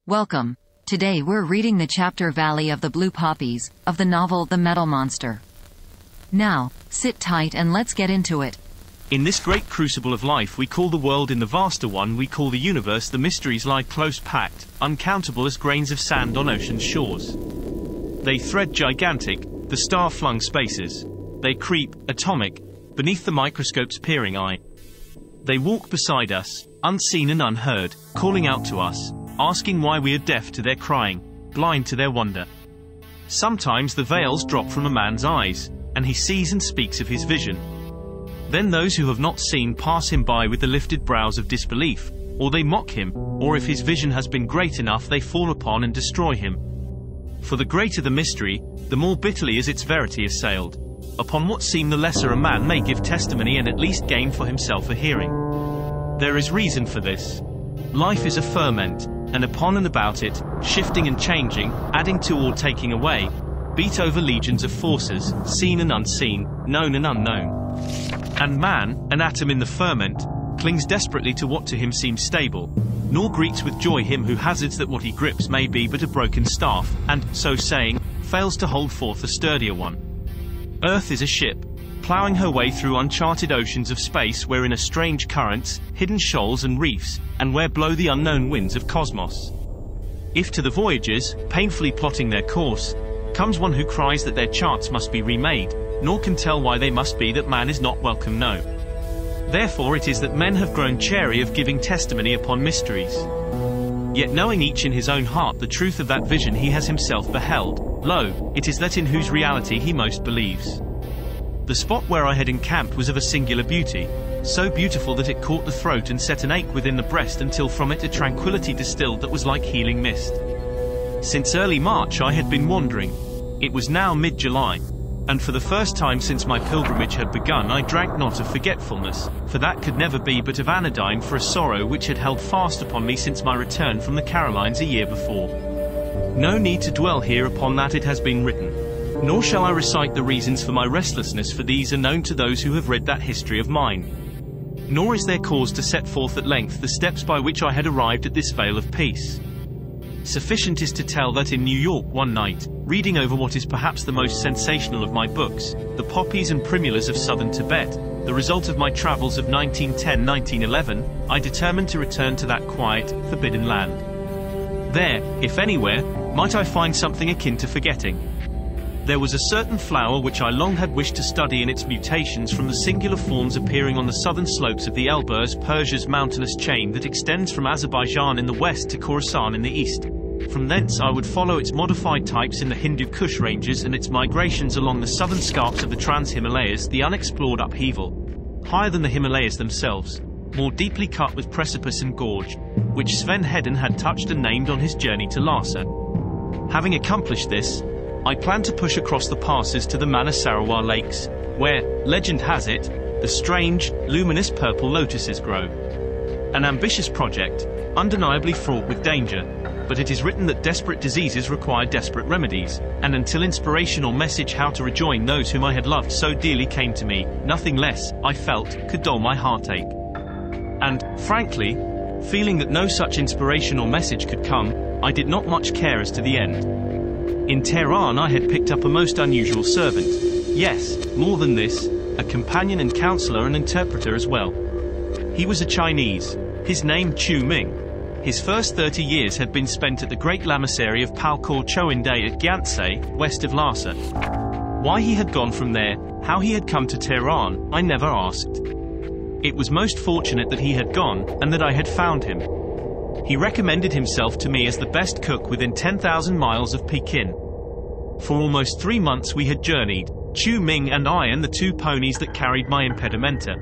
Welcome. Today we're reading the chapter Valley of the Blue Poppies, of the novel The Metal Monster. Now, sit tight and let's get into it. In this great crucible of life we call the world, in the vaster one we call the universe, the mysteries lie close packed, uncountable as grains of sand on ocean's shores. They thread gigantic, the star-flung spaces. They creep, atomic, beneath the microscope's peering eye. They walk beside us, unseen and unheard, calling out to us, asking why we are deaf to their crying, blind to their wonder. Sometimes the veils drop from a man's eyes, and he sees and speaks of his vision. Then those who have not seen pass him by with the lifted brows of disbelief, or they mock him, or if his vision has been great enough they fall upon and destroy him. For the greater the mystery, the more bitterly is its verity assailed. Upon what seem the lesser a man may give testimony and at least gain for himself a hearing. There is reason for this. Life is a ferment, and upon and about it, shifting and changing, adding to or taking away, beat over legions of forces, seen and unseen, known and unknown. And man, an atom in the ferment, clings desperately to what to him seems stable, nor greets with joy him who hazards that what he grips may be but a broken staff, and, so saying, fails to hold forth a sturdier one. Earth is a ship, ploughing her way through uncharted oceans of space wherein are strange currents, hidden shoals and reefs, and where blow the unknown winds of cosmos. If to the voyagers, painfully plotting their course, comes one who cries that their charts must be remade, nor can tell why they must be, that man is not welcome, no. Therefore it is that men have grown chary of giving testimony upon mysteries. Yet knowing each in his own heart the truth of that vision he has himself beheld, lo, it is that in whose reality he most believes. The spot where I had encamped was of a singular beauty, so beautiful that it caught the throat and set an ache within the breast until from it a tranquility distilled that was like healing mist. Since early March I had been wandering. It was now mid-July, and for the first time since my pilgrimage had begun I drank not of forgetfulness, for that could never be, but of anodyne for a sorrow which had held fast upon me since my return from the Carolines a year before. No need to dwell here upon that, it has been written. Nor shall I recite the reasons for my restlessness, for these are known to those who have read that history of mine. Nor is there cause to set forth at length the steps by which I had arrived at this vale of peace. Sufficient is to tell that in New York one night, reading over what is perhaps the most sensational of my books, The Poppies and Primulas of Southern Tibet, the result of my travels of 1910-1911, I determined to return to that quiet, forbidden land. There, if anywhere, might I find something akin to forgetting. There was a certain flower which I long had wished to study in its mutations from the singular forms appearing on the southern slopes of the Elburz, Persia's mountainous chain that extends from Azerbaijan in the west to Khorasan in the east. From thence I would follow its modified types in the Hindu Kush ranges and its migrations along the southern scarps of the Trans-Himalayas, the unexplored upheaval, higher than the Himalayas themselves, more deeply cut with precipice and gorge, which Sven Hedden had touched and named on his journey to Lhasa. Having accomplished this, I planned to push across the passes to the Manasarawa lakes, where, legend has it, the strange, luminous purple lotuses grow. An ambitious project, undeniably fraught with danger, but it is written that desperate diseases require desperate remedies, and until inspiration or message how to rejoin those whom I had loved so dearly came to me, nothing less, I felt, could dull my heartache. And, frankly, feeling that no such inspiration or message could come, I did not much care as to the end. In Tehran I had picked up a most unusual servant. Yes, more than this, a companion and counselor and interpreter as well. He was a Chinese, his name Chu Ming. His first 30 years had been spent at the great lamasery of Palkor Choinde at Gyantsé, west of Lhasa. Why he had gone from there, how he had come to Tehran, I never asked. It was most fortunate that he had gone, and that I had found him. He recommended himself to me as the best cook within 10,000 miles of Pekin. For almost 3 months we had journeyed, Chu Ming and I, and the 2 ponies that carried my impedimenta.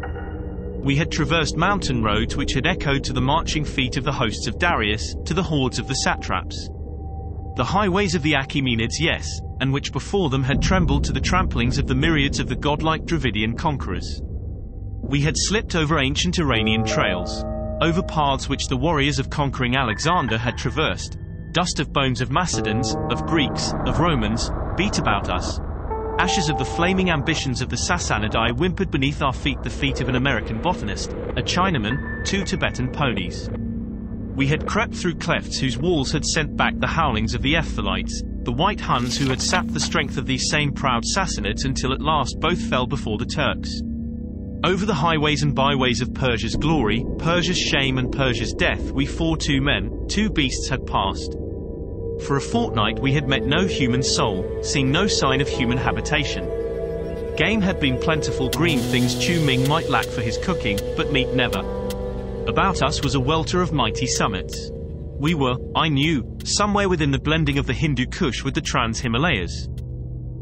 We had traversed mountain roads which had echoed to the marching feet of the hosts of Darius, to the hordes of the satraps. The highways of the Achaemenids, yes, and which before them had trembled to the tramplings of the myriads of the godlike Dravidian conquerors. We had slipped over ancient Iranian trails, over paths which the warriors of conquering Alexander had traversed. Dust of bones of Macedons, of Greeks, of Romans, beat about us. Ashes of the flaming ambitions of the Sassanidae whimpered beneath our feet, the feet of an American botanist, a Chinaman, 2 Tibetan ponies. We had crept through clefts whose walls had sent back the howlings of the Ephthalites, the white Huns who had sapped the strength of these same proud Sassanids until at last both fell before the Turks. Over the highways and byways of Persia's glory, Persia's shame and Persia's death, we 2 men, 2 beasts had passed. For a fortnight we had met no human soul, seen no sign of human habitation. Game had been plentiful, green things Chu Ming might lack for his cooking, but meat never. About us was a welter of mighty summits. We were, I knew, somewhere within the blending of the Hindu Kush with the Trans-Himalayas.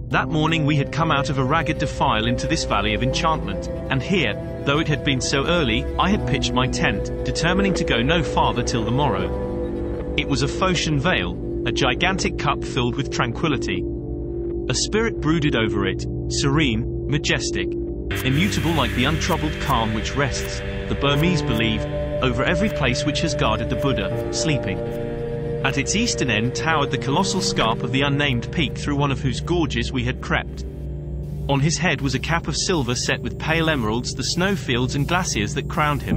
That morning we had come out of a ragged defile into this valley of enchantment, and here, though it had been so early, I had pitched my tent, determining to go no farther till the morrow. It was a Phocian vale, a gigantic cup filled with tranquility. A spirit brooded over it, serene, majestic, immutable like the untroubled calm which rests, the Burmese believe, over every place which has guarded the Buddha, sleeping. At its eastern end towered the colossal scarp of the unnamed peak through one of whose gorges we had crept. On his head was a cap of silver set with pale emeralds, the snowfields and glaciers that crowned him.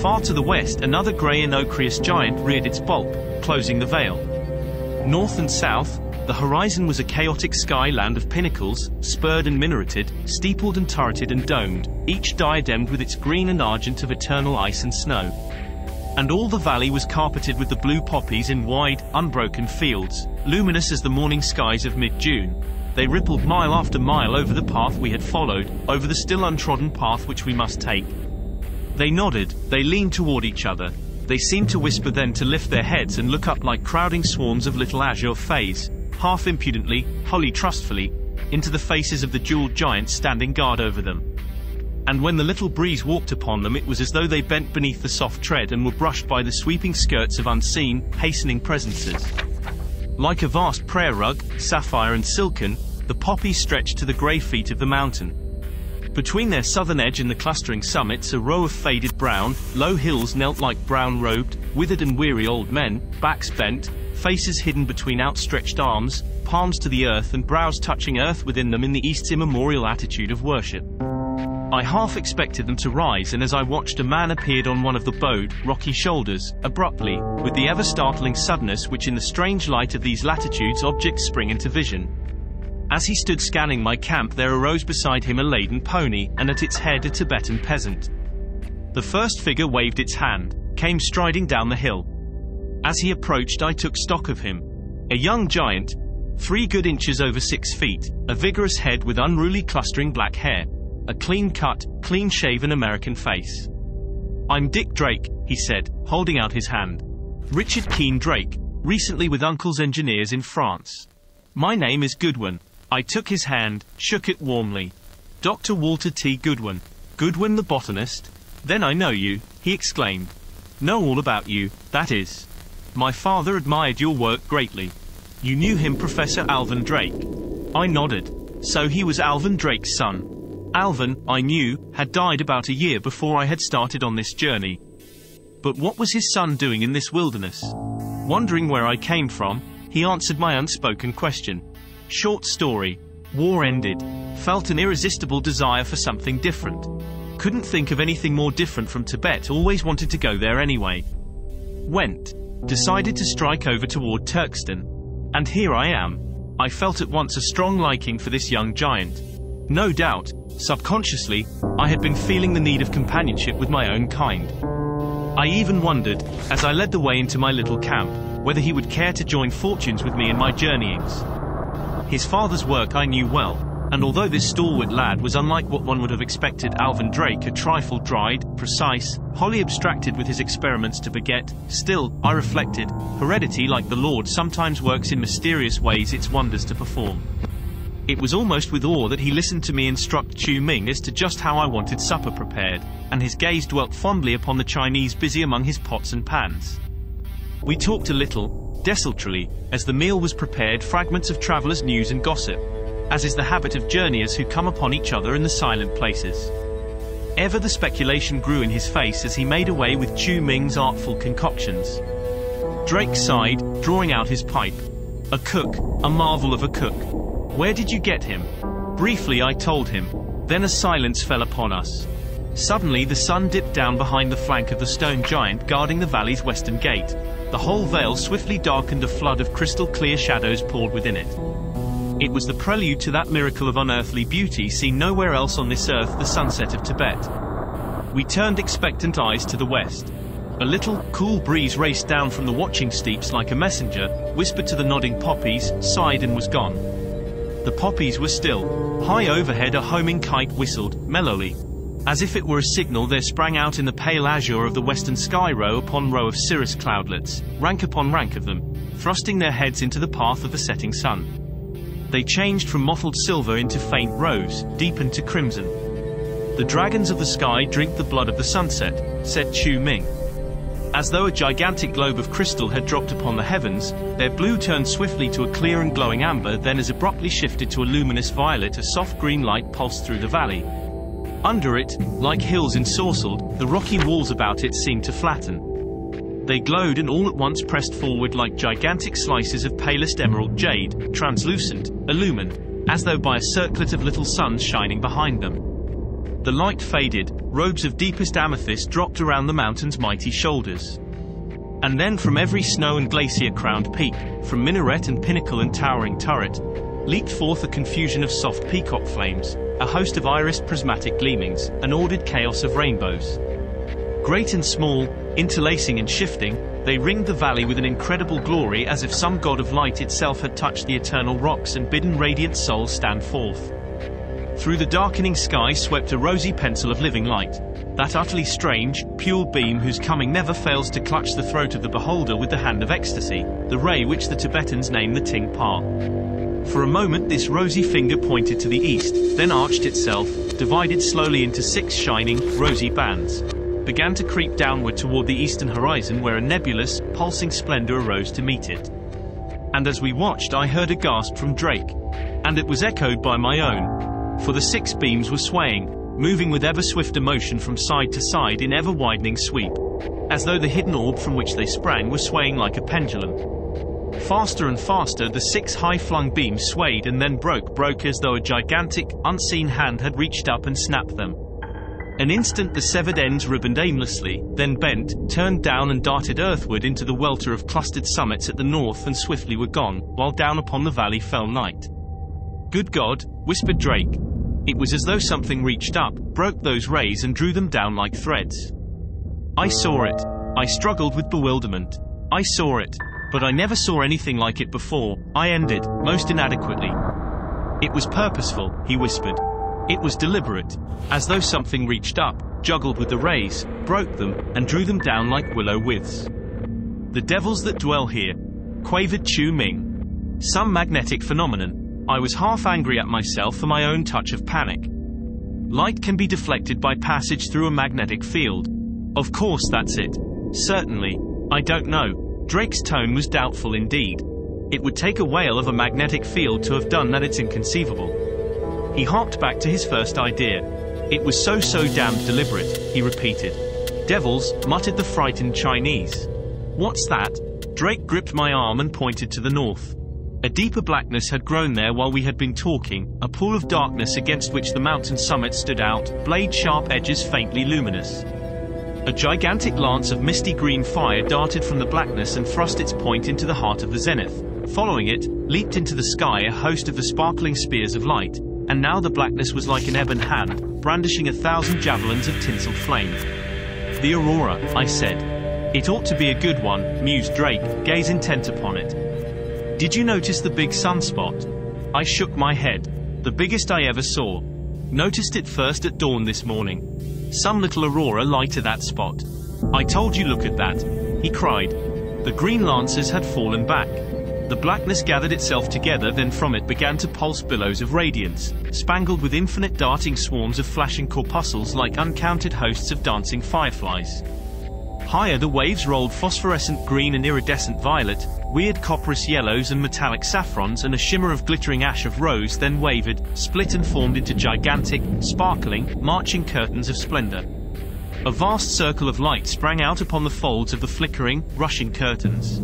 Far to the west another grey and ochreous giant reared its bulk, closing the vale. North and south, the horizon was a chaotic skyland of pinnacles, spurred and minareted, steepled and turreted and domed, each diademed with its green and argent of eternal ice and snow. And all the valley was carpeted with the blue poppies in wide, unbroken fields, luminous as the morning skies of mid-June. They rippled mile after mile over the path we had followed, over the still untrodden path which we must take. They nodded, they leaned toward each other. They seemed to whisper, then to lift their heads and look up like crowding swarms of little azure fays, half impudently, wholly trustfully, into the faces of the jeweled giants standing guard over them. And when the little breeze walked upon them, it was as though they bent beneath the soft tread and were brushed by the sweeping skirts of unseen, hastening presences. Like a vast prayer rug, sapphire and silken, the poppies stretched to the grey feet of the mountain. Between their southern edge and the clustering summits, a row of faded brown, low hills knelt like brown-robed, withered and weary old men, backs bent, faces hidden between outstretched arms, palms to the earth and brows touching earth within them in the East's immemorial attitude of worship. I half expected them to rise, and as I watched, a man appeared on one of the bowed, rocky shoulders, abruptly, with the ever-startling suddenness which in the strange light of these latitudes objects spring into vision. As he stood scanning my camp, there arose beside him a laden pony, and at its head a Tibetan peasant. The first figure waved its hand, came striding down the hill. As he approached, I took stock of him. A young giant, 3 good inches over 6 feet, a vigorous head with unruly clustering black hair, a clean-cut, clean-shaven American face. "I'm Dick Drake," he said, holding out his hand. "Richard Keene Drake, recently with Uncle's engineers in France. My name is Goodwin." I took his hand, shook it warmly. "Dr. Walter T. Goodwin. Goodwin the botanist? Then I know you," he exclaimed. "Know all about you, that is. My father admired your work greatly. You knew him, Professor Alvin Drake?" I nodded. So he was Alvin Drake's son. Alvin, I knew, had died about a year before I had started on this journey. But what was his son doing in this wilderness? Wondering where I came from, he answered my unspoken question. Short story. War ended. Felt an irresistible desire for something different. Couldn't think of anything more different from Tibet, always wanted to go there anyway. Went. Decided to strike over toward Turkestan. And here I am. I felt at once a strong liking for this young giant. No doubt, subconsciously, I had been feeling the need of companionship with my own kind. I even wondered, as I led the way into my little camp, whether he would care to join fortunes with me in my journeyings. His father's work I knew well, and although this stalwart lad was unlike what one would have expected Alvin Drake, a trifle dried, precise, wholly abstracted with his experiments to beget, still, I reflected, heredity, like the Lord, sometimes works in mysterious ways its wonders to perform. It was almost with awe that he listened to me instruct Chu Ming as to just how I wanted supper prepared, and his gaze dwelt fondly upon the Chinese busy among his pots and pans. We talked a little, desultorily, as the meal was prepared, fragments of travelers' news and gossip, as is the habit of journeyers who come upon each other in the silent places. Ever the speculation grew in his face as he made away with Chu Ming's artful concoctions. Drake sighed, drawing out his pipe. A cook, a marvel of a cook. Where did you get him? Briefly I told him. Then a silence fell upon us. Suddenly the sun dipped down behind the flank of the stone giant guarding the valley's western gate. The whole vale swiftly darkened, a flood of crystal-clear shadows poured within it. It was the prelude to that miracle of unearthly beauty seen nowhere else on this earth, the sunset of Tibet. We turned expectant eyes to the west. A little, cool breeze raced down from the watching steeps like a messenger, whispered to the nodding poppies, sighed and was gone. The poppies were still. High overhead a homing kite whistled, mellowly. As if it were a signal, there sprang out in the pale azure of the western sky row upon row of cirrus cloudlets, rank upon rank of them, thrusting their heads into the path of the setting sun. They changed from mottled silver into faint rose, deepened to crimson. The dragons of the sky drink the blood of the sunset, said Chu Ming. As though a gigantic globe of crystal had dropped upon the heavens, their blue turned swiftly to a clear and glowing amber, then as abruptly shifted to a luminous violet. A soft green light pulsed through the valley. Under it, like hills ensorcelled, the rocky walls about it seemed to flatten. They glowed and all at once pressed forward like gigantic slices of palest emerald jade, translucent, illumined, as though by a circlet of little suns shining behind them. The light faded, robes of deepest amethyst dropped around the mountain's mighty shoulders. And then from every snow and glacier-crowned peak, from minaret and pinnacle and towering turret, leaped forth a confusion of soft peacock flames, a host of irised prismatic gleamings, an ordered chaos of rainbows. Great and small, interlacing and shifting, they ringed the valley with an incredible glory, as if some god of light itself had touched the eternal rocks and bidden radiant souls stand forth. Through the darkening sky swept a rosy pencil of living light, that utterly strange, pure beam whose coming never fails to clutch the throat of the beholder with the hand of ecstasy, the ray which the Tibetans name the Ting Pa. For a moment this rosy finger pointed to the east, then arched itself, divided slowly into 6 shining, rosy bands, began to creep downward toward the eastern horizon, where a nebulous, pulsing splendor arose to meet it. And as we watched I heard a gasp from Drake. And it was echoed by my own. For the 6 beams were swaying, moving with ever swifter motion from side to side in ever widening sweep, as though the hidden orb from which they sprang were swaying like a pendulum. Faster and faster the 6 high-flung beams swayed and then broke as though a gigantic, unseen hand had reached up and snapped them. An instant the severed ends ribboned aimlessly, then bent, turned down and darted earthward into the welter of clustered summits at the north and swiftly were gone, while down upon the valley fell night. "Good God," whispered Drake. It was as though something reached up, broke those rays and drew them down like threads. I saw it. I struggled with bewilderment. I saw it. But I never saw anything like it before, I ended, most inadequately. It was purposeful, he whispered. It was deliberate, as though something reached up, juggled with the rays, broke them, and drew them down like willow withes. The devils that dwell here, quavered Chu Ming. Some magnetic phenomenon. I was half angry at myself for my own touch of panic. Light can be deflected by passage through a magnetic field. Of course that's it. Certainly. I don't know. Drake's tone was doubtful indeed. It would take a whale of a magnetic field to have done that. It's inconceivable. He harked back to his first idea. It was so damned deliberate, he repeated. Devils, muttered the frightened Chinese. What's that? Drake gripped my arm and pointed to the north. A deeper blackness had grown there while we had been talking, a pool of darkness against which the mountain summit stood out, blade-sharp edges faintly luminous. A gigantic lance of misty green fire darted from the blackness and thrust its point into the heart of the zenith. Following it, leaped into the sky a host of the sparkling spears of light, and now the blackness was like an ebon hand, brandishing 1,000 javelins of tinsel flame. The aurora, I said. It ought to be a good one, mused Drake, gaze intent upon it. Did you notice the big sunspot? I shook my head. The biggest I ever saw. Noticed it first at dawn this morning. Some little aurora lighted that spot. I told you, look at that, he cried. The green lances had fallen back. The blackness gathered itself together, then from it began to pulse billows of radiance, spangled with infinite darting swarms of flashing corpuscles like uncounted hosts of dancing fireflies. Higher the waves rolled phosphorescent green and iridescent violet, weird copperous yellows and metallic saffrons, and a shimmer of glittering ash of rose then wavered, split and formed into gigantic, sparkling, marching curtains of splendor. A vast circle of light sprang out upon the folds of the flickering, rushing curtains.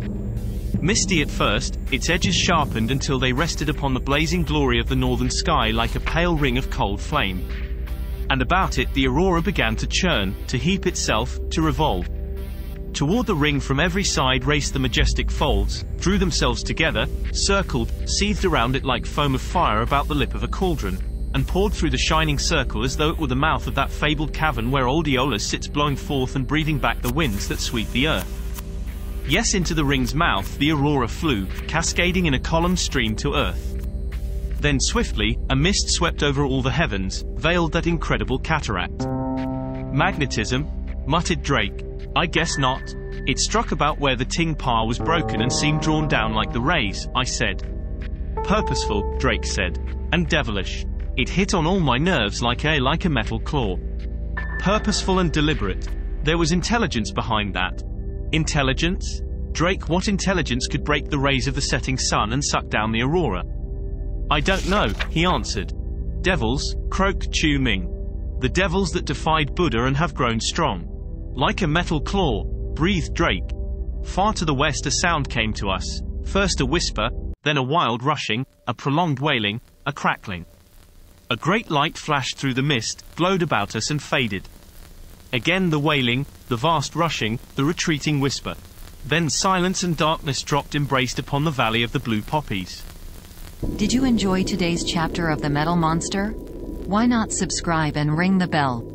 Misty at first, its edges sharpened until they rested upon the blazing glory of the northern sky like a pale ring of cold flame. And about it the aurora began to churn, to heap itself, to revolve. Toward the ring from every side raced the majestic folds, drew themselves together, circled, seethed around it like foam of fire about the lip of a cauldron, and poured through the shining circle as though it were the mouth of that fabled cavern where old Aeolus sits blowing forth and breathing back the winds that sweep the earth. Yes, into the ring's mouth the aurora flew, cascading in a column stream to earth. Then swiftly, a mist swept over all the heavens, veiled that incredible cataract. Magnetism? Muttered Drake. I guess not. It struck about where the ting pa was broken and seemed drawn down like the rays, I said. Purposeful, Drake said. And devilish. It hit on all my nerves like a metal claw. Purposeful and deliberate. There was intelligence behind that. Intelligence? Drake, what intelligence could break the rays of the setting sun and suck down the aurora? I don't know, he answered. Devils, croaked Chu Ming. The devils that defied Buddha and have grown strong. Like a metal claw, breathed Drake. Far to the west a sound came to us, first a whisper, then a wild rushing, a prolonged wailing, a crackling. A great light flashed through the mist, glowed about us and faded. Again the wailing, the vast rushing, the retreating whisper. Then silence and darkness dropped embraced upon the valley of the blue poppies. Did you enjoy today's chapter of The Metal Monster? Why not subscribe and ring the bell?